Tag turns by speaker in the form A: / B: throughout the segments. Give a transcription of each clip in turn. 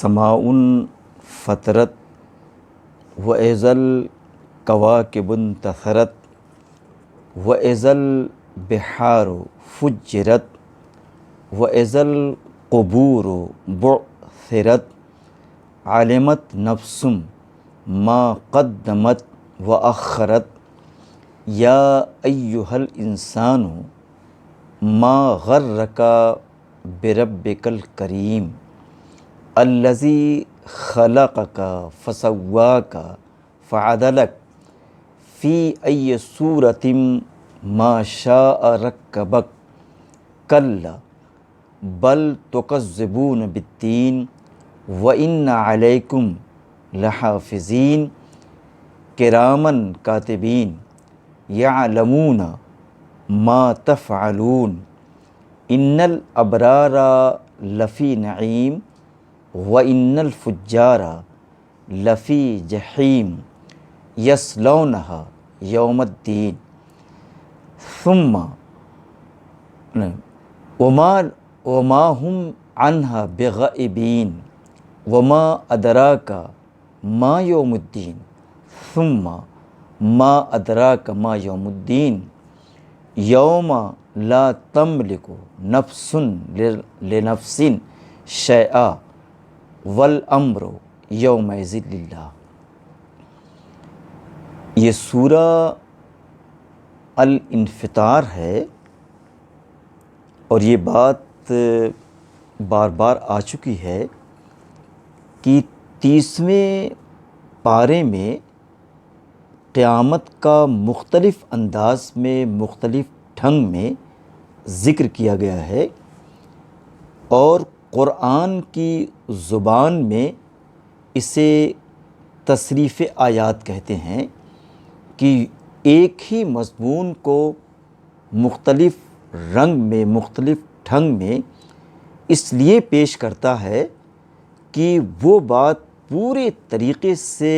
A: السماء فطرت وإذا الكواكب انتثرت وإذا البحار فجرت وإذا القبور بعثرت علمت نفس ما قدمت وأخرت یا ایہا الانسان ما غرک بربک الکریم الذی خلقک فسواک فعدلک فی ای صورت ما شاء رکبک کلا بل تکذبون بالدین وإن علیکم لحافظین کرامن کاتبین یعلمون ما تفعلون ان الابرار لفی نعیم وان الفجار لفی جحیم یصلونها یوم الدین ثم وما هم عنها بغائبین وما ادراک ما یوم الدین ثم ما ادراک ما یوم الدین یوم لا تملک نفس لنفس شیئا والامر یومئذ للہ۔ یہ سورہ الانفطار ہے اور یہ بات بار بار آ چکی ہے کہ 30ویں پارے میں قیامت کا مختلف انداز میں مختلف ڈھنگ میں ذکر کیا گیا ہے، اور قرآن کی زبان میں اسے تصریف آیات کہتے ہیں کہ ایک ہی مضمون کو مختلف رنگ میں مختلف ڈھنگ میں اس لیے پیش کرتا ہے کہ وہ بات پورے طریقے سے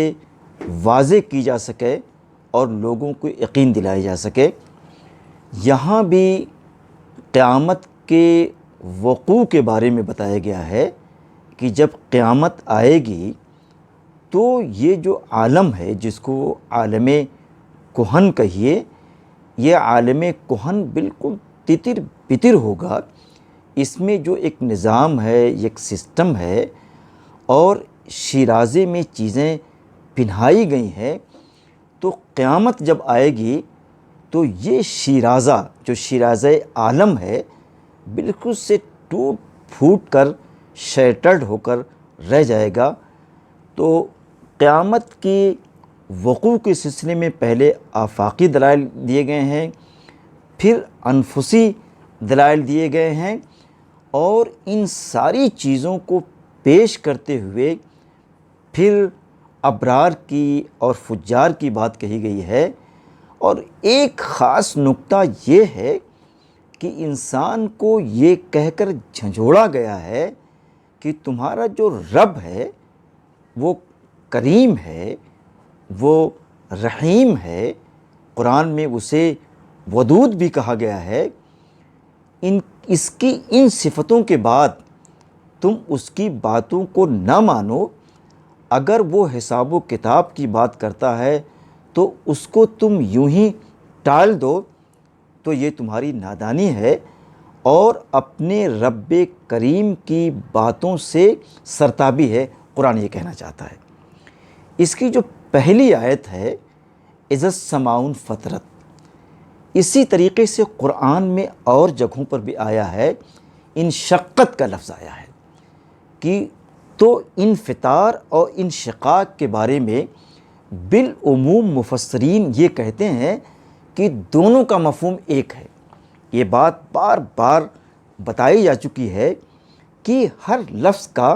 A: واضح کی جا سکے اور لوگوں کو یقین دلایا جا سکے۔ یہاں بھی قیامت کے وقوع کے بارے میں بتایا گیا ہے کہ جب قیامت آئے گی تو یہ جو عالم ہے جس کو عالم کہن کہیے، یہ عالم کہن بالکل تتر بتر ہوگا۔ اس میں جو ایک نظام ہے، ایک سسٹم ہے، اور شیرازے میں چیزیں پنہائی گئی ہیں، تو قیامت جب آئے گی تو یہ شیرازہ جو شیرازہ عالم ہے بالکل سے ٹوٹ پھوٹ کر شیٹرڈ ہو کر رہ جائے گا۔ تو قیامت کی وقوع کے سلسلے میں پہلے آفاقی دلائل دیے گئے ہیں، پھر انفسی دلائل دیے گئے ہیں، اور ان ساری چیزوں کو پیش کرتے ہوئے پھر ابرار کی اور فجار کی بات کہی گئی ہے۔ اور ایک خاص نکتہ یہ ہے کہ انسان کو یہ کہہ کر جھنجھوڑا گیا ہے کہ تمہارا جو رب ہے وہ کریم ہے، وہ رحیم ہے، قرآن میں اسے ودود بھی کہا گیا ہے۔ اس کی ان صفتوں کے بعد تم اس کی باتوں کو نہ مانو، اگر وہ حساب و کتاب کی بات کرتا ہے تو اس کو تم یوں ہی ٹال دو، تو یہ تمہاری نادانی ہے اور اپنے رب کریم کی باتوں سے سرتابی ہے، قرآن یہ کہنا چاہتا ہے۔ اس کی جو پہلی آیت ہے اذا السماء فطرت، اسی طریقے سے قرآن میں اور جگہوں پر بھی آیا ہے، انشقت کا لفظ آیا ہے کہ تو انفطار اور انشقاق کے بارے میں بالعموم مفسرین یہ کہتے ہیں کہ دونوں کا مفہوم ایک ہے۔ یہ بات بار بار بتائی جا چکی ہے کہ ہر لفظ کا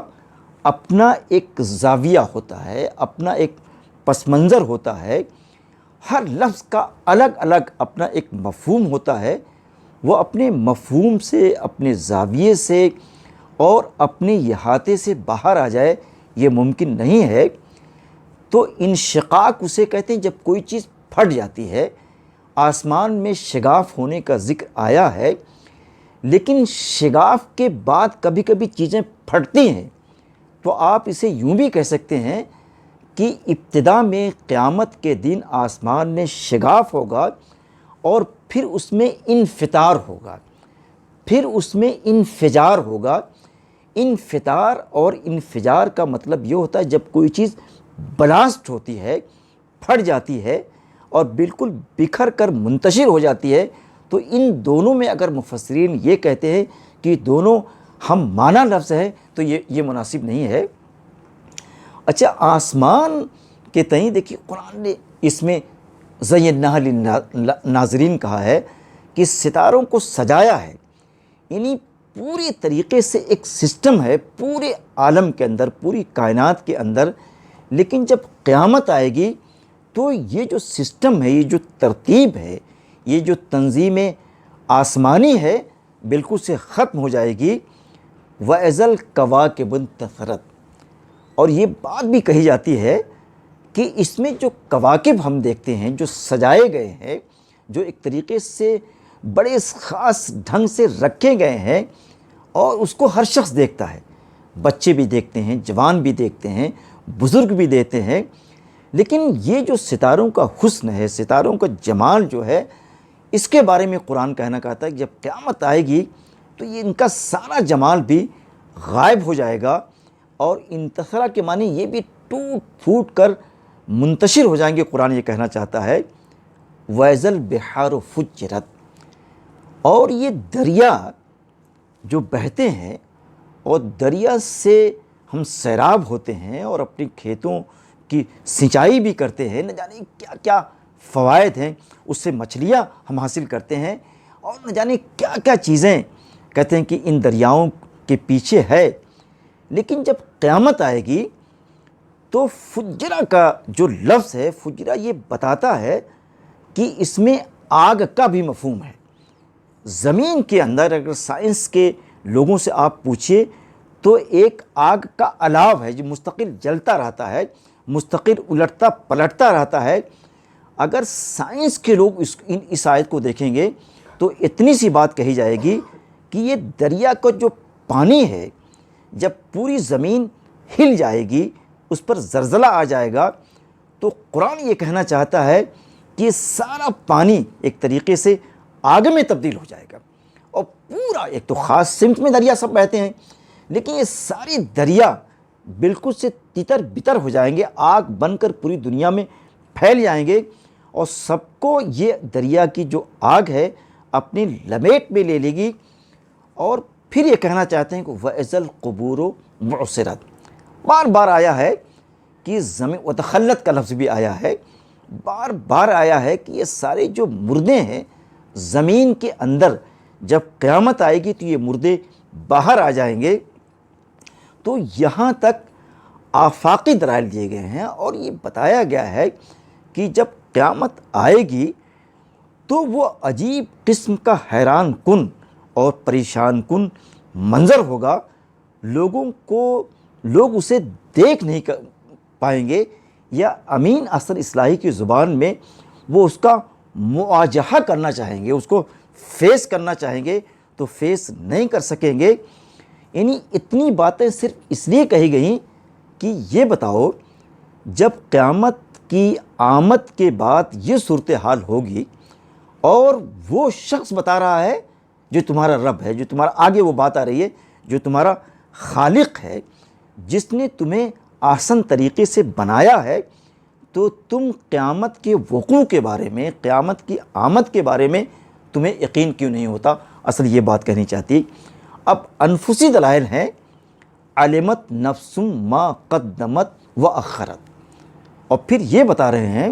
A: اپنا ایک زاویہ ہوتا ہے، اپنا ایک پس منظر ہوتا ہے، ہر لفظ کا الگ الگ اپنا ایک مفہوم ہوتا ہے۔ وہ اپنے مفہوم سے، اپنے زاویے سے اور اپنے احاطے سے باہر آ جائے، یہ ممکن نہیں ہے۔ تو انشقاق اسے کہتے ہیں جب کوئی چیز پھٹ جاتی ہے۔ آسمان میں شگاف ہونے کا ذکر آیا ہے، لیکن شگاف کے بعد کبھی کبھی چیزیں پھٹتی ہیں، تو آپ اسے یوں بھی کہہ سکتے ہیں کہ ابتدا میں قیامت کے دن آسمان میں شگاف ہوگا اور پھر اس میں انفطار ہوگا، پھر اس میں انفجار ہوگا۔ انفطار اور انفجار کا مطلب یہ ہوتا ہے جب کوئی چیز بلاسٹ ہوتی ہے، پھٹ جاتی ہے اور بالکل بکھر کر منتشر ہو جاتی ہے، تو ان دونوں میں اگر مفسرین یہ کہتے ہیں کہ دونوں ہم معنی لفظ ہے تو یہ مناسب نہیں ہے۔ اچھا، آسمان کے تئیں دیکھیے قرآن نے اس میں زینہ للناظرین کہا ہے کہ ستاروں کو سجایا ہے، یعنی پوری طریقے سے ایک سسٹم ہے پورے عالم کے اندر، پوری کائنات کے اندر۔ لیکن جب قیامت آئے گی تو یہ جو سسٹم ہے، یہ جو ترتیب ہے، یہ جو تنظیم آسمانی ہے، بالکل سے ختم ہو جائے گی۔ وَإِذَا الْكَوَاكِبُ انتَثَرَتْ، اور یہ بات بھی کہی جاتی ہے کہ اس میں جو کواکب ہم دیکھتے ہیں، جو سجائے گئے ہیں، جو ایک طریقے سے بڑے خاص ڈھنگ سے رکھے گئے ہیں، اور اس کو ہر شخص دیکھتا ہے، بچے بھی دیکھتے ہیں، جوان بھی دیکھتے ہیں، بزرگ بھی دیکھتے ہیں۔ لیکن یہ جو ستاروں کا حسن ہے، ستاروں کا جمال جو ہے، اس کے بارے میں قرآن کہنا چاہتا ہے کہ جب قیامت آئے گی تو یہ ان کا سارا جمال بھی غائب ہو جائے گا، اور انتصرا کے معنی یہ بھی ٹوٹ پھوٹ کر منتشر ہو جائیں گے۔ قرآن یہ کہنا چاہتا ہے وَإِذَا الْبِحَارُ فُجِّرَتْ، اور یہ دریا جو بہتے ہیں، اور دریا سے ہم سیراب ہوتے ہیں اور اپنے کھیتوں کی سینچائی بھی کرتے ہیں، نہ جانے کیا کیا فوائد ہیں، اس سے مچھلیاں ہم حاصل کرتے ہیں، اور نہ جانے کیا کیا چیزیں کہتے ہیں کہ ان دریاؤں کے پیچھے ہے۔ لیکن جب قیامت آئے گی تو فجرہ کا جو لفظ ہے، فجرہ یہ بتاتا ہے کہ اس میں آگ کا بھی مفہوم ہے۔ زمین کے اندر اگر سائنس کے لوگوں سے آپ پوچھئے تو ایک آگ کا الاو ہے جو مستقل جلتا رہتا ہے، مستقل الٹتا پلٹتا رہتا ہے۔ اگر سائنس کے لوگ اس آیت کو دیکھیں گے تو اتنی سی بات کہی جائے گی کہ یہ دریا کا جو پانی ہے، جب پوری زمین ہل جائے گی، اس پر زلزلہ آ جائے گا، تو قرآن یہ کہنا چاہتا ہے کہ یہ سارا پانی ایک طریقے سے آگ میں تبدیل ہو جائے گا، اور پورا ایک تو خاص سمت میں دریا سب بہتے ہیں، لیکن یہ سارے دریا بالکل سے تتر بتر ہو جائیں گے، آگ بن کر پوری دنیا میں پھیل جائیں گے، اور سب کو یہ دریا کی جو آگ ہے اپنی لپیٹ میں لے لے گی۔ اور پھر یہ کہنا چاہتے ہیں کہ وَإِذَا الْقُبُورُ بُعْثِرَتْ، بار بار آیا ہے کہ زمین، وَتَخَلَّتْ کا لفظ بھی آیا ہے، بار بار آیا ہے کہ یہ سارے جو مردے ہیں زمین کے اندر، جب قیامت آئے گی تو یہ مردے باہر آ جائیں گے۔ تو یہاں تک آفاقی دلائل دیے گئے ہیں، اور یہ بتایا گیا ہے کہ جب قیامت آئے گی تو وہ عجیب قسم کا حیران کن اور پریشان کن منظر ہوگا، لوگ اسے دیکھ نہیں پائیں گے، یا امین اثر اصلاحی کی زبان میں وہ اس کا مواجہہ کرنا چاہیں گے، اس کو فیس کرنا چاہیں گے تو فیس نہیں کر سکیں گے۔ یعنی اتنی باتیں صرف اس لیے کہی گئیں کہ یہ بتاؤ جب قیامت کی آمد کے بعد یہ صورتحال ہوگی، اور وہ شخص بتا رہا ہے جو تمہارا رب ہے، جو تمہارا، آگے وہ بات آ رہی ہے، جو تمہارا خالق ہے، جس نے تمہیں احسن طریقے سے بنایا ہے، تو تم قیامت کے وقوع کے بارے میں، قیامت کی آمد کے بارے میں تمہیں یقین کیوں نہیں ہوتا؟ اصل یہ بات کہنی چاہتی۔ اب انفسی دلائل ہیں، علمت نفس ما قدمت واخرت، اور پھر یہ بتا رہے ہیں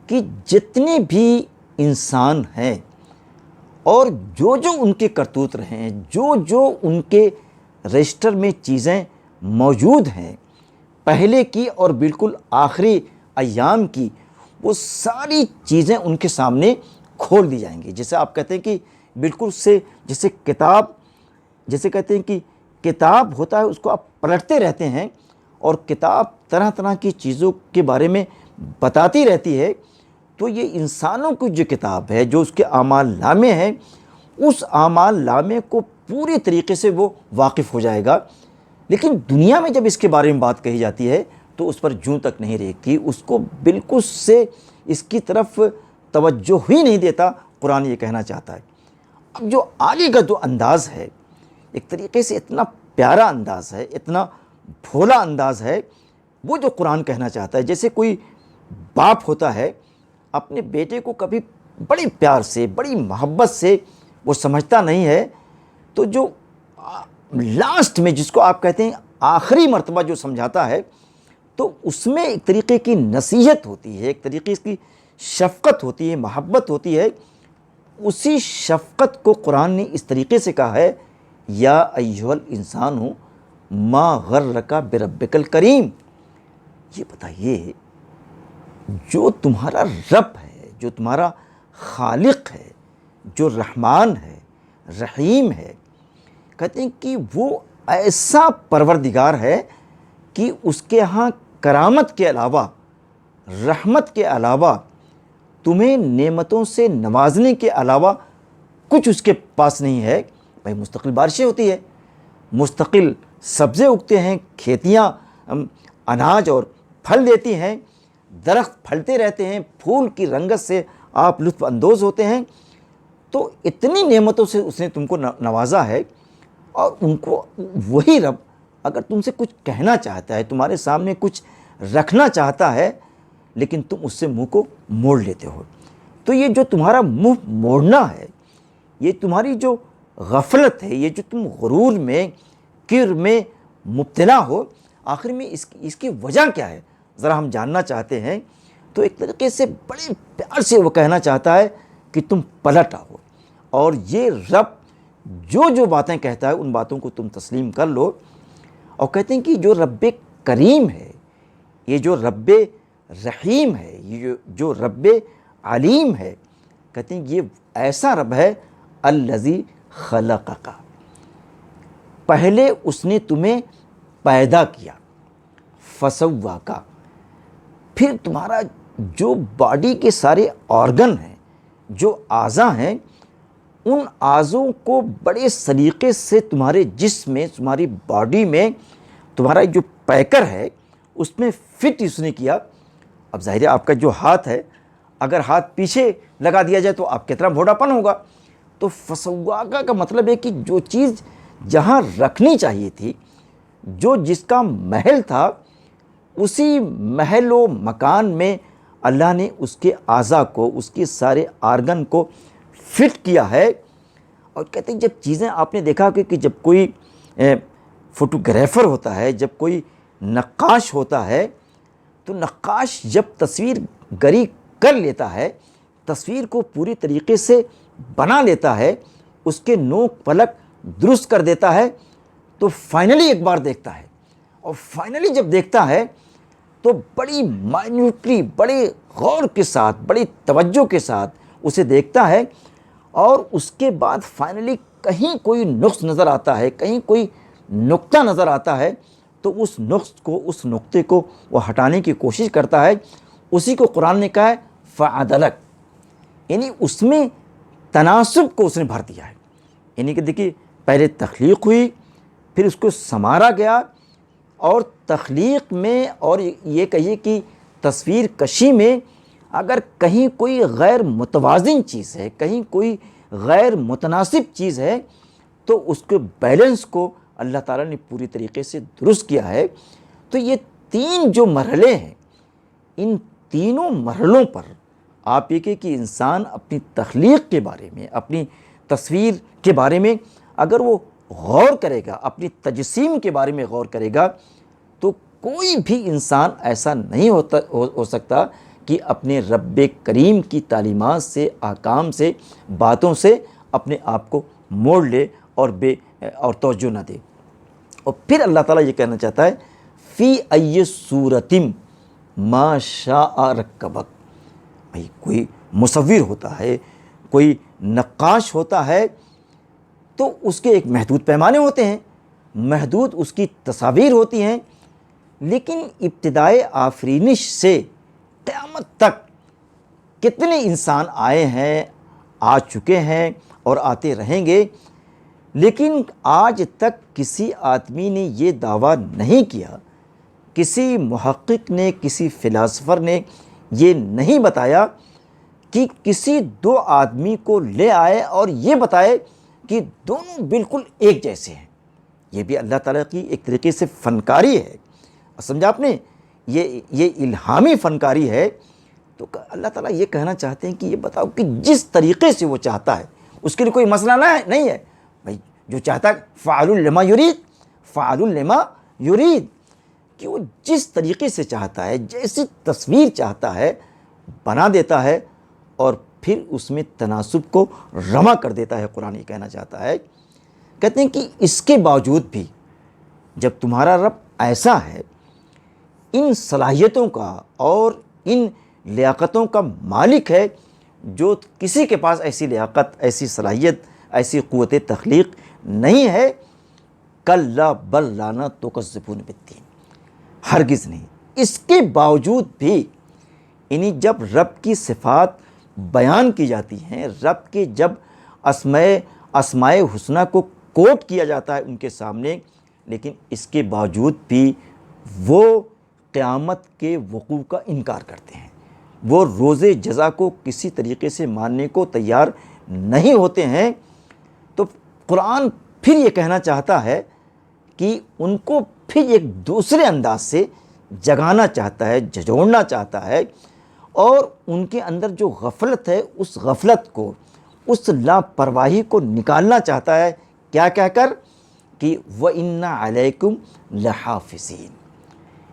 A: کہ جتنے بھی انسان ہیں اور جو ان کے کرتوت رہے ہیں، جو ان کے رجسٹر میں چیزیں موجود ہیں پہلے کی اور بالکل آخری ایام کی، وہ ساری چیزیں ان کے سامنے کھول دی جائیں گی۔ جیسے آپ کہتے ہیں کہ بالکل سے جیسے کتاب، جیسے کہتے ہیں کہ کتاب ہوتا ہے، اس کو آپ پلٹتے رہتے ہیں اور کتاب طرح طرح کی چیزوں کے بارے میں بتاتی رہتی ہے، تو یہ انسانوں کی جو کتاب ہے، جو اس کے اعمال نامے ہیں، اس اعمال نامے کو پوری طریقے سے وہ واقف ہو جائے گا۔ لیکن دنیا میں جب اس کے بارے میں بات کہی جاتی ہے تو اس پر جوں تک نہیں ریکتی، اس کو بالکل سے اس کی طرف توجہ ہی نہیں دیتا۔ قرآن یہ کہنا چاہتا ہے۔ اب جو آگے کا جو انداز ہے، ایک طریقے سے اتنا پیارا انداز ہے، اتنا بھولا انداز ہے، وہ جو قرآن کہنا چاہتا ہے، جیسے کوئی باپ ہوتا ہے اپنے بیٹے کو کبھی بڑے پیار سے، بڑی محبت سے وہ سمجھتا نہیں ہے، تو جو لاسٹ میں جس کو آپ کہتے ہیں آخری مرتبہ جو سمجھاتا ہے، تو اس میں ایک طریقے کی نصیحت ہوتی ہے، ایک طریقے کی شفقت ہوتی ہے، محبت ہوتی ہے۔ اسی شفقت کو قرآن نے اس طریقے سے کہا ہے، یا ایھا الانسان ما غرک بربک الکریم۔ یہ بتائیے، جو تمہارا رب ہے، جو تمہارا خالق ہے، جو رحمان ہے، رحیم ہے، کہتے ہیں کہ وہ ایسا پروردگار ہے کہ اس کے ہاں کرامت کے علاوہ، رحمت کے علاوہ، تمہیں نعمتوں سے نوازنے کے علاوہ کچھ اس کے پاس نہیں ہے۔ بھائی مستقل بارشیں ہوتی ہے، مستقل سبزے اگتے ہیں، کھیتیاں اناج اور پھل دیتی ہیں، درخت پھلتے رہتے ہیں، پھول کی رنگت سے آپ لطف اندوز ہوتے ہیں۔ تو اتنی نعمتوں سے اس نے تم کو نوازا ہے، اور ان کو وہی رب اگر تم سے کچھ کہنا چاہتا ہے، تمہارے سامنے کچھ رکھنا چاہتا ہے، لیکن تم اس سے منہ کو موڑ لیتے ہو۔ تو یہ جو تمہارا منہ موڑنا ہے، یہ تمہاری جو غفلت ہے، یہ جو تم غرور میں، کبر میں مبتلا ہو، آخر میں اس کی وجہ کیا ہے، ذرا ہم جاننا چاہتے ہیں۔ تو ایک طریقے سے بڑے پیار سے وہ کہنا چاہتا ہے کہ تم پلٹ آؤ، اور یہ رب جو باتیں کہتا ہے ان باتوں کو تم تسلیم کر لو۔ اور کہتے ہیں کہ جو رب کریم ہے، یہ جو رب رحیم ہے، یہ جو رب علیم ہے، کہتے ہیں یہ ایسا رب ہے الذی خلقک، پہلے اس نے تمہیں پیدا کیا، فسواک، پھر تمہارا جو باڈی کے سارے آرگن ہیں، جو اعضاء ہیں، ان اعضوں کو بڑے سلیقے سے تمہارے جسم میں، تمہاری باڈی میں، تمہارا جو پیکر ہے اس میں فٹ اس نے کیا۔ اب ظاہر ہے آپ کا جو ہاتھ ہے، اگر ہاتھ پیچھے لگا دیا جائے تو آپ کتنا بھوڑا پن ہوگا۔ تو فسواک کا مطلب ہے کہ جو چیز جہاں رکھنی چاہیے تھی، جو جس کا محل تھا، اسی محل و مکان میں اللہ نے اس کے اعضاء کو، اس کے سارے آرگن کو فٹ کیا ہے۔ اور کہتے ہیں جب چیزیں آپ نے دیکھا کہ جب کوئی فوٹوگرافر ہوتا ہے، جب کوئی نقاش ہوتا ہے، تو نقاش جب تصویر گری کر لیتا ہے، تصویر کو پوری طریقے سے بنا لیتا ہے، اس کے نوک پلک درست کر دیتا ہے، تو فائنلی ایک بار دیکھتا ہے، اور فائنلی جب دیکھتا ہے تو بڑی مائنیوٹلی، بڑے غور کے ساتھ، بڑی توجہ کے ساتھ اسے دیکھتا ہے، اور اس کے بعد فائنلی کہیں کوئی نقص نظر آتا ہے، کہیں کوئی نقطہ نظر آتا ہے، تو اس نقص کو، اس نقطے کو وہ ہٹانے کی کوشش کرتا ہے۔ اسی کو قرآن نے کہا ہے فعدلک، یعنی اس میں تناسب کو اس نے بھر دیا ہے۔ یعنی کہ دیکھیے، پہلے تخلیق ہوئی، پھر اس کو سنوارا گیا، اور تخلیق میں اور یہ کہیے کہ تصویر کشی میں اگر کہیں کوئی غیر متوازن چیز ہے، کہیں کوئی غیر متناسب چیز ہے، تو اس کے بیلنس کو اللہ تعالیٰ نے پوری طریقے سے درست کیا ہے۔ تو یہ تین جو مرحلے ہیں، ان تینوں مرحلوں پر آپ یہ کہ انسان اپنی تخلیق کے بارے میں، اپنی تصویر کے بارے میں اگر وہ غور کرے گا، اپنی تجسیم کے بارے میں غور کرے گا، تو کوئی بھی انسان ایسا نہیں ہو سکتا کہ اپنے رب کریم کی تعلیمات سے، احکام سے، باتوں سے اپنے آپ کو موڑ لے اور توجہ نہ دے۔ اور پھر اللہ تعالیٰ یہ کہنا چاہتا ہے فی ای صورت ما شاء رکبک۔ بھائی کوئی مصور ہوتا ہے، کوئی نقاش ہوتا ہے، تو اس کے ایک محدود پیمانے ہوتے ہیں، محدود اس کی تصاویر ہوتی ہیں، لیکن ابتدائے آفرینش سے قیامت تک کتنے انسان آئے ہیں، آ چکے ہیں اور آتے رہیں گے، لیکن آج تک کسی آدمی نے یہ دعویٰ نہیں کیا، کسی محقق نے، کسی فلاسفر نے یہ نہیں بتایا کہ کسی دو آدمی کو لے آئے اور یہ بتائے کہ دونوں بالکل ایک جیسے ہیں۔ یہ بھی اللہ تعالیٰ کی ایک طریقے سے فنکاری ہے، سمجھا آپ نے؟ یہ الہامی فنکاری ہے۔ تو اللہ تعالیٰ یہ کہنا چاہتے ہیں کہ یہ بتاؤ کہ جس طریقے سے وہ چاہتا ہے، اس کے لیے کوئی مسئلہ نہیں ہے بھائی، جو چاہتا ہے فعل لما یرید، فعل لما یرید، کہ وہ جس طریقے سے چاہتا ہے، جیسی تصویر چاہتا ہے بنا دیتا ہے، اور پھر اس میں تناسب کو رواں کر دیتا ہے۔ قرآن یہ کہنا چاہتا ہے، کہتے ہیں کہ اس کے باوجود بھی جب تمہارا رب ایسا ہے، ان صلاحیتوں کا اور ان لیاقتوں کا مالک ہے، جو کسی کے پاس ایسی لیاقت، ایسی صلاحیت، ایسی قوت تخلیق نہیں ہے، کلا بل لا تکذبون بالدین، ہرگز نہیں۔ اس کے باوجود بھی یعنی جب رب کی صفات بیان کی جاتی ہیں، رب کے جب اسماء حسنہ کو کوٹ کیا جاتا ہے ان کے سامنے، لیکن اس کے باوجود بھی وہ قیامت کے وقوع کا انکار کرتے ہیں، وہ روز جزا کو کسی طریقے سے ماننے کو تیار نہیں ہوتے ہیں۔ تو قرآن پھر یہ کہنا چاہتا ہے کہ ان کو پھر ایک دوسرے انداز سے جگانا چاہتا ہے، جھنجھوڑنا چاہتا ہے، اور ان کے اندر جو غفلت ہے، اس غفلت کو، اس لاپرواہی کو نکالنا چاہتا ہے، کیا کہہ کر کہ وَإِنَّ عَلَيْكُمْ لَحَافِظِينَ۔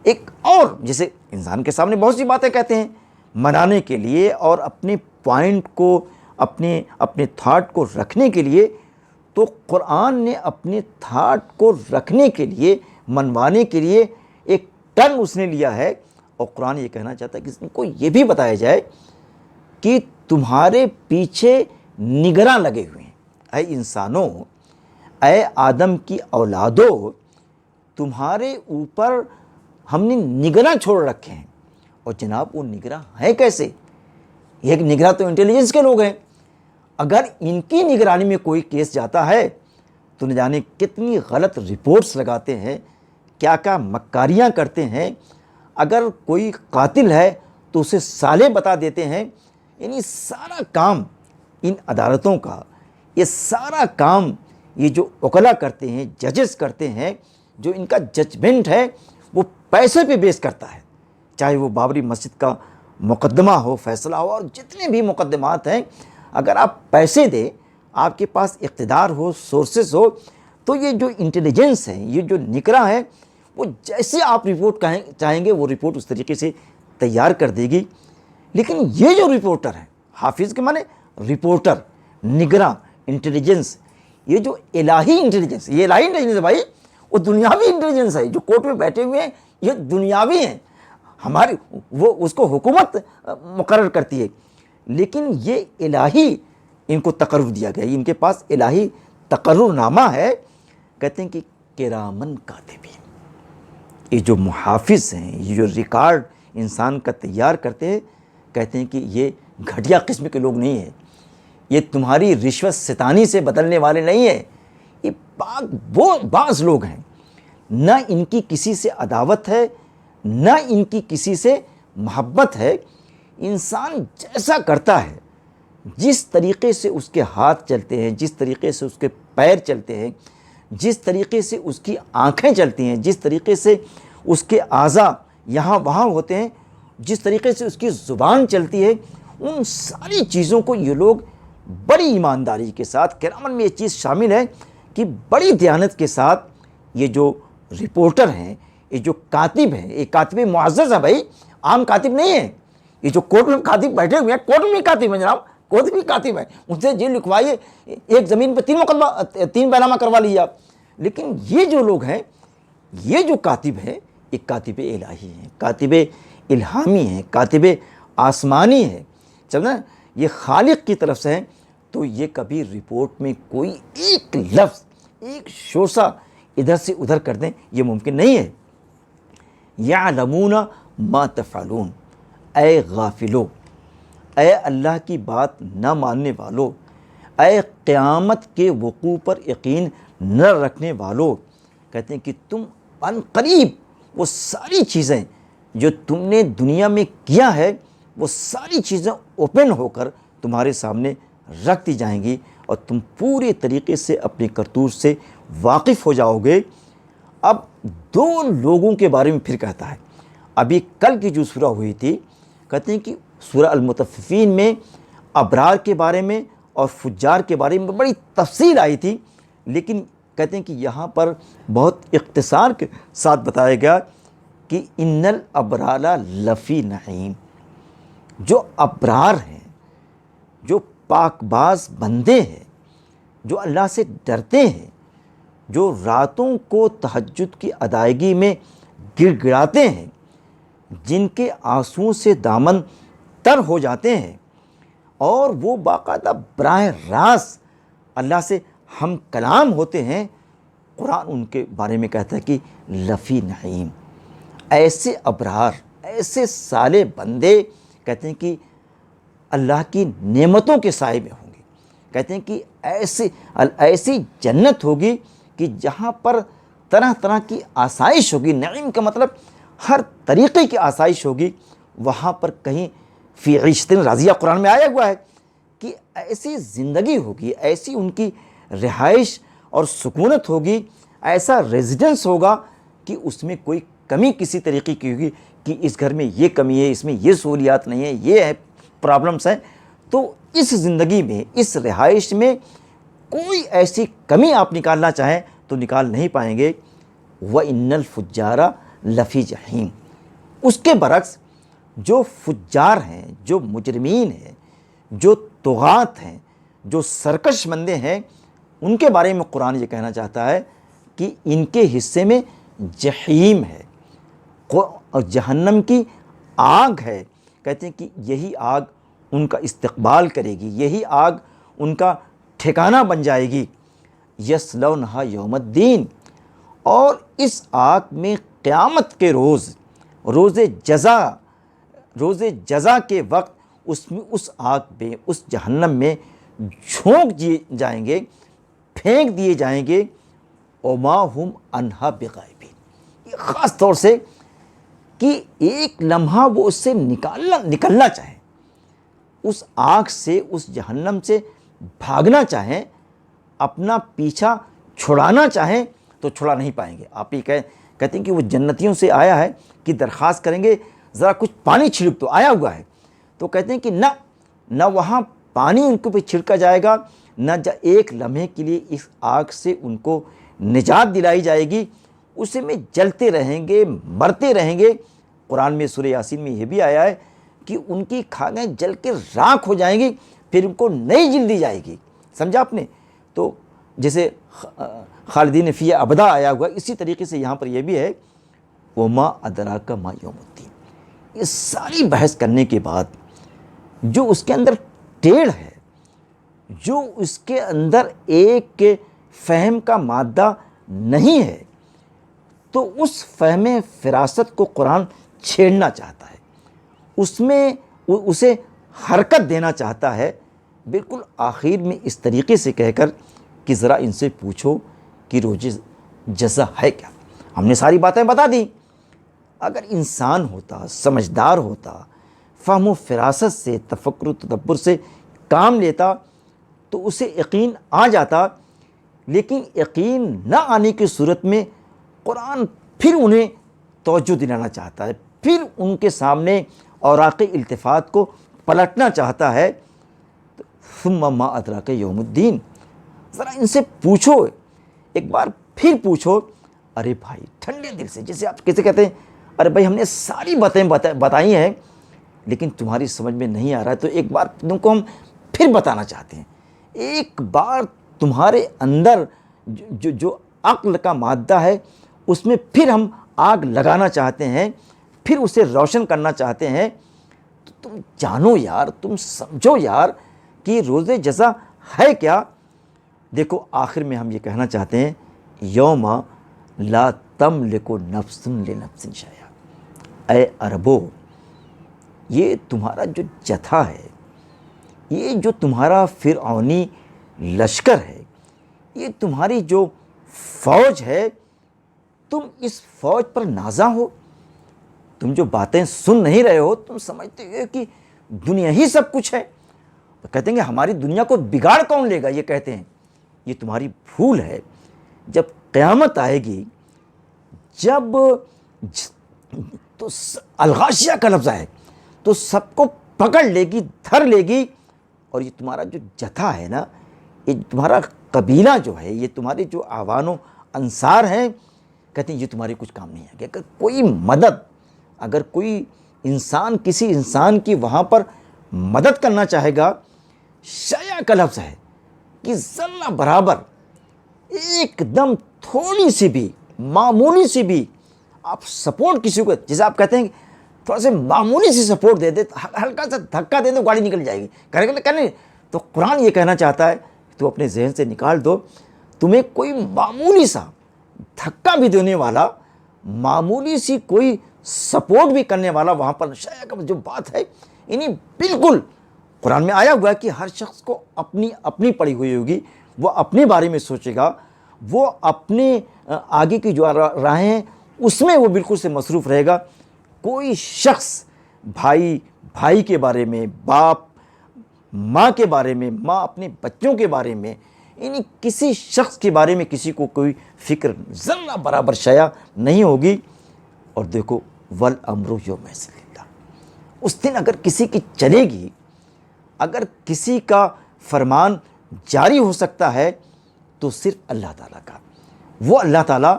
A: ایک اور جیسے انسان کے سامنے بہت سی باتیں کہتے ہیں منانے کے لیے اور اپنے پوائنٹ کو، اپنے تھاٹ کو رکھنے کے لیے، تو قرآن نے اپنے تھاٹ کو رکھنے کے لیے، منوانے کے لیے ایک ٹرن اس نے لیا ہے، اور قرآن یہ کہنا چاہتا ہے کہ اس کو یہ بھی بتایا جائے کہ تمہارے پیچھے نگراں لگے ہوئے ہیں، اے انسانوں، اے آدم کی اولادو، تمہارے اوپر ہم نے نگراں چھوڑ رکھے ہیں۔ اور جناب وہ نگراں ہیں کیسے؟ ایک نگراں تو انٹیلیجنس کے لوگ ہیں، اگر ان کی نگرانی میں کوئی کیس جاتا ہے تو نہ جانے کتنی غلط رپورٹس لگاتے ہیں، کیا کیا مکاریاں کرتے ہیں۔ اگر کوئی قاتل ہے تو اسے سالے بتا دیتے ہیں۔ یعنی سارا کام ان عدالتوں کا، یہ سارا کام یہ جو وکلا کرتے ہیں، ججز کرتے ہیں، جو ان کا ججمنٹ ہے وہ پیسے پہ بیس کرتا ہے، چاہے وہ بابری مسجد کا مقدمہ ہو، فیصلہ ہو، اور جتنے بھی مقدمات ہیں، اگر آپ پیسے دیں، آپ کے پاس اقتدار ہو، سورسز ہو، تو یہ جو انٹیلیجنس ہے، یہ جو نگراں ہے، وہ جیسے آپ رپورٹ چاہیں گے وہ رپورٹ اس طریقے سے تیار کر دے گی۔ لیکن یہ جو رپورٹر ہیں، حافظ کے معنی رپورٹر، نگراں، انٹیلیجنس، یہ جو الہی انٹیلیجنس، یہ الہی انٹیلیجنس ہے بھائی، وہ دنیاوی انٹیلیجنس ہے۔ جو کورٹ میں بیٹھے ہوئے ہیں یہ دنیاوی ہیں، ہماری وہ اس کو حکومت مقرر کرتی ہے، لیکن یہ الہی ان کو تقرر دیا گیا، ان کے پاس الہی تقرر نامہ ہے۔ کہتے ہیں کہ کرامن کاتبین، یہ جو محافظ ہیں، یہ جو ریکارڈ انسان کا تیار کرتے ہیں، کہتے ہیں کہ یہ گھٹیا قسم کے لوگ نہیں ہیں، یہ تمہاری رشوت ستانی سے بدلنے والے نہیں ہیں، یہ وہ بعض لوگ ہیں، نہ ان کی کسی سے عداوت ہے، نہ ان کی کسی سے محبت ہے۔ انسان جیسا کرتا ہے، جس طریقے سے اس کے ہاتھ چلتے ہیں، جس طریقے سے اس کے پیر چلتے ہیں، جس طریقے سے اس کی آنکھیں چلتی ہیں، جس طریقے سے اس کے اعضاء یہاں وہاں ہوتے ہیں، جس طریقے سے اس کی زبان چلتی ہے، ان ساری چیزوں کو یہ لوگ بڑی ایمانداری کے ساتھ، کرامن میں یہ چیز شامل ہے کہ بڑی دیانت کے ساتھ یہ جو رپورٹر ہیں، یہ جو کاتب ہیں، یہ کاتب معزز ہے بھائی، عام کاتب نہیں ہے۔ یہ جو کورٹ میں کاتب بیٹھے ہوئے ہیں، کورٹ میں کاتب ہیں جناب، کورٹ بھی کاتب ہے، ان سے جیل لکھوائیے، ایک زمین پہ 3 بیانامہ کروا لیجیے آپ۔ لیکن یہ جو لوگ ہیں، یہ جو کاتب ہیں، یہ کاتب الہی ہیں، کاتب الہامی ہیں، کاتب آسمانی ہیں، سمجھا؟ یہ خالق کی طرف سے ہیں، تو یہ کبھی رپورٹ میں کوئی ایک لفظ، ایک شوسہ ادھر سے ادھر کر دیں، یہ ممکن نہیں ہے۔ یعلمون ما تفعلون، اے غافلو، اے اللہ کی بات نہ ماننے والو، اے قیامت کے وقوع پر یقین نہ رکھنے والوں، کہتے ہیں کہ تم ان قریب وہ ساری چیزیں جو تم نے دنیا میں کیا ہے وہ ساری چیزیں اوپن ہو کر تمہارے سامنے رکھ دی جائیں گی اور تم پورے طریقے سے اپنے کرتوت سے واقف ہو جاؤ گے۔ اب دو لوگوں کے بارے میں پھر کہتا ہے، ابھی کل کی جو سورہ ہوئی تھی، کہتے ہیں کہ سورہ المطففین میں ابرار کے بارے میں اور فجار کے بارے میں بڑی تفصیل آئی تھی، لیکن کہتے ہیں کہ یہاں پر بہت اختصار کے ساتھ بتایا گیا کہ ان الابرار لفی نعیم، جو ابرار ہیں، جو پاک باز بندے ہیں، جو اللہ سے ڈرتے ہیں، جو راتوں کو تہجد کی ادائیگی میں گڑ گڑاتے ہیں، جن کے آنسوؤں سے دامن تر ہو جاتے ہیں اور وہ باقاعدہ براہ راست اللہ سے ہم کلام ہوتے ہیں، قرآن ان کے بارے میں کہتا ہے کہ لفی نعیم، ایسے ابرار، ایسے صالح بندے کہتے ہیں کہ اللہ کی نعمتوں کے سائے میں ہوں گے۔ کہتے ہیں کہ ایسی جنت ہوگی کہ جہاں پر طرح طرح کی آسائش ہوگی، نعیم کا مطلب ہر طریقے کی آسائش ہوگی وہاں پر۔ کہیں فی عیشۃ راضیہ قرآن میں آیا ہوا ہے کہ ایسی زندگی ہوگی، ایسی ان کی رہائش اور سکونت ہوگی، ایسا ریزیڈنس ہوگا کہ اس میں کوئی کمی کسی طریقے کی ہوگی کہ اس گھر میں یہ کمی ہے، اس میں یہ سہولیات نہیں ہیں، یہ ہے پرابلمس ہیں۔ تو اس زندگی میں، اس رہائش میں کوئی ایسی کمی آپ نکالنا چاہیں تو نکال نہیں پائیں گے۔ وَإِنَّ الْفُجَّارَ لَفِي جَحِيمٍ، اس کے برعکس جو فجار ہیں، جو مجرمین ہیں، جو طغات ہیں، جو سرکش بندے ہیں، ان کے بارے میں قرآن یہ کہنا چاہتا ہے کہ ان کے حصے میں جحیم ہے اور جہنم کی آگ ہے۔ کہتے ہیں کہ یہی آگ ان کا استقبال کرے گی، یہی آگ ان کا ٹھکانہ بن جائے گی۔ یصلونہا یوم الدین، اور اس آگ میں قیامت کے روز، روز جزا کے وقت اس میں، اس آگ میں، اس جہنم میں جھونک دیے جائیں گے، پھینک دیے جائیں گے۔ وما ہم عنہا بغائبین، یہ خاص طور سے کہ ایک لمحہ وہ اس سے نکلنا چاہیں، اس آگ سے، اس جہنم سے بھاگنا چاہیں، اپنا پیچھا چھڑانا چاہیں تو چھڑا نہیں پائیں گے۔ آپ یہ کہتے ہیں کہ وہ جنتیوں سے آیا ہے کہ درخواست کریں گے ذرا کچھ پانی چھڑک، تو آیا ہوا ہے، تو کہتے ہیں کہ نہ وہاں پانی ان کو پہ چھڑکا جائے گا، نہ ایک لمحے کے لیے اس آگ سے ان کو نجات دلائی جائے گی، اسے میں جلتے رہیں گے، مرتے رہیں گے۔ قرآن میں سورہ یاسین میں یہ بھی آیا ہے کہ ان کی کھاگیں جل کے راکھ ہو جائیں گی، پھر ان کو نئی جلد دی جائے گی۔ سمجھا آپ نے؟ تو جیسے خالدین فیہا ابدا آیا ہوا، اسی طریقے سے یہاں پر یہ بھی ہے وما ادراک ما یوم الدین۔ یہ ساری بحث کرنے کے بعد جو اس کے اندر ٹیڑھ ہے، جو اس کے اندر ایک فہم کا مادہ نہیں ہے، تو اس فہم فراست کو قرآن چھیڑنا چاہتا ہے، اس میں اسے حرکت دینا چاہتا ہے، بالکل آخر میں اس طریقے سے کہہ کر کہ ذرا ان سے پوچھو کہ روز جزا ہے کیا۔ ہم نے ساری باتیں بتا دیں، اگر انسان ہوتا، سمجھدار ہوتا، فہم و فراست سے، تفکر و تدبر سے کام لیتا تو اسے یقین آ جاتا، لیکن یقین نہ آنے کی صورت میں قرآن پھر انہیں توجہ دلانا چاہتا ہے، پھر ان کے سامنے اوراق التفات کو پلٹنا چاہتا ہے۔ ثم ما ادراک یوم الدین، ذرا ان سے پوچھو، ایک بار پھر پوچھو۔ ارے بھائی ٹھنڈے دل سے، جیسے آپ کیسے کہتے ہیں ارے بھائی ہم نے ساری باتیں بتائی ہیں لیکن تمہاری سمجھ میں نہیں آ رہا ہے، تو ایک بار تم کو ہم پھر بتانا چاہتے ہیں، ایک بار تمہارے اندر جو عقل کا مادہ ہے اس میں پھر ہم آگ لگانا چاہتے ہیں، پھر اسے روشن کرنا چاہتے ہیں۔ تو تم جانو یار، تم سمجھو یار کہ روز جزا ہے کیا۔ دیکھو آخر میں ہم یہ کہنا چاہتے ہیں یوم لا تملک نفس لنفس شیئا، اے عربو، یہ تمہارا جو جتھا ہے، یہ جو تمہارا فرعونی لشکر ہے، یہ تمہاری جو فوج ہے، تم اس فوج پر نازاں ہو، تم جو باتیں سن نہیں رہے ہو، تم سمجھتے ہو کہ دنیا ہی سب کچھ ہے۔ تو کہتے ہیں کہ ہماری دنیا کو بگاڑ کون لے گا، یہ کہتے ہیں یہ تمہاری بھول ہے۔ جب قیامت آئے گی، جب تو الغاشیہ کا لفظ ہے، تو سب کو پکڑ لے گی، دھر لے گی، اور یہ تمہارا جو جتھا ہے نا، یہ تمہارا قبیلہ جو ہے، یہ تمہارے جو اعوان و انصار ہیں، کہتے ہیں یہ تمہارے کچھ کام نہیں آئے گا۔ اگر کوئی مدد، اگر کوئی انسان کسی انسان کی وہاں پر مدد کرنا چاہے گا، شیع کا لفظ ہے کہ ذرہ برابر، ایک دم تھوڑی سی بھی، معمولی سی بھی آپ سپورٹ کسی کو، جیسے آپ کہتے ہیں کہ تھوڑا سا معمولی سی سپورٹ دے دے، ہلکا سا دھکا دے دے، گاڑی نکل جائے گی، کرنے تو قرآن یہ کہنا چاہتا ہے، تو اپنے ذہن سے نکال دو، تمہیں کوئی معمولی سا دھکا بھی دینے والا، معمولی سی کوئی سپورٹ بھی کرنے والا وہاں پر شیع کا جو بات ہے، یعنی بالکل قرآن میں آیا ہوا ہے کہ ہر شخص کو اپنی اپنی پڑی ہوئی ہوگی، وہ اپنے بارے میں سوچے گا، وہ اپنے آگے کی جو راہیں ہیں اس میں وہ بالکل سے مصروف رہے گا۔ کوئی شخص بھائی کے بارے میں، باپ ماں کے بارے میں، ماں اپنے بچوں کے بارے میں، یعنی کسی شخص کے بارے میں کسی کو کوئی فکر ذرہ برابر شیع نہیں ہوگی۔ اور دیکھو والامر یومئذ للہ، اس دن اگر کسی کی چلے گی، اگر کسی کا فرمان جاری ہو سکتا ہے تو صرف اللہ تعالیٰ کا۔ وہ اللہ تعالیٰ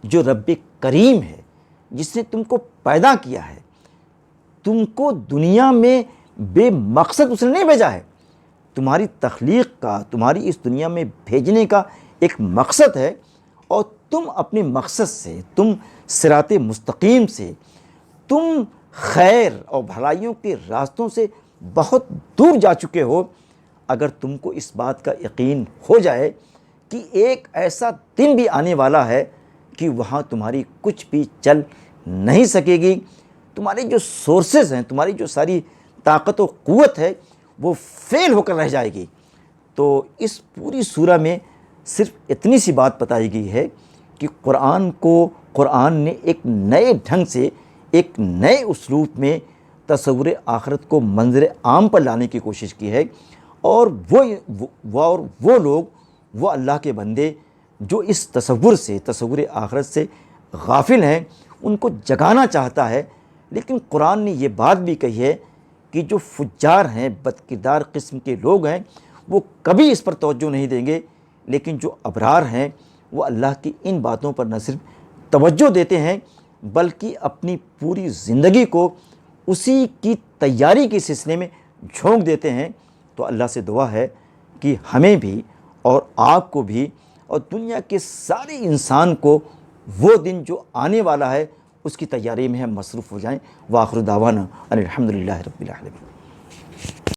A: جو رب کریم ہے، جس نے تم کو پیدا کیا ہے، تم کو دنیا میں بے مقصد اس نے نہیں بھیجا ہے، تمہاری تخلیق کا، تمہاری اس دنیا میں بھیجنے کا ایک مقصد ہے، اور تم اپنے مقصد سے، تم صراط مستقیم سے، تم خیر اور بھلائیوں کے راستوں سے بہت دور جا چکے ہو۔ اگر تم کو اس بات کا یقین ہو جائے کہ ایک ایسا دن بھی آنے والا ہے کہ وہاں تمہاری کچھ بھی چل نہیں سکے گی، تمہارے جو سورسز ہیں، تمہاری جو ساری طاقت و قوت ہے، وہ فیل ہو کر رہ جائے گی۔ تو اس پوری سورہ میں صرف اتنی سی بات بتائی گئی ہے کہ قرآن نے ایک نئے ڈھنگ سے، ایک نئے اسلوب میں تصور آخرت کو منظر عام پر لانے کی کوشش کی ہے، اور وہ لوگ، وہ اللہ کے بندے جو اس تصور آخرت سے غافل ہیں، ان کو جگانا چاہتا ہے۔ لیکن قرآن نے یہ بات بھی کہی ہے کہ جو فجار ہیں، بد کردار قسم کے لوگ ہیں، وہ کبھی اس پر توجہ نہیں دیں گے، لیکن جو ابرار ہیں وہ اللہ کی ان باتوں پر نہ صرف توجہ دیتے ہیں بلکہ اپنی پوری زندگی کو اسی کی تیاری کے سلسلے میں جھونک دیتے ہیں۔ تو اللہ سے دعا ہے کہ ہمیں بھی اور آپ کو بھی اور دنیا کے سارے انسان کو وہ دن جو آنے والا ہے اس کی تیاری میں ہم مصروف ہو جائیں۔ وآخر دعوانا ان الحمد للہ رب العالمین۔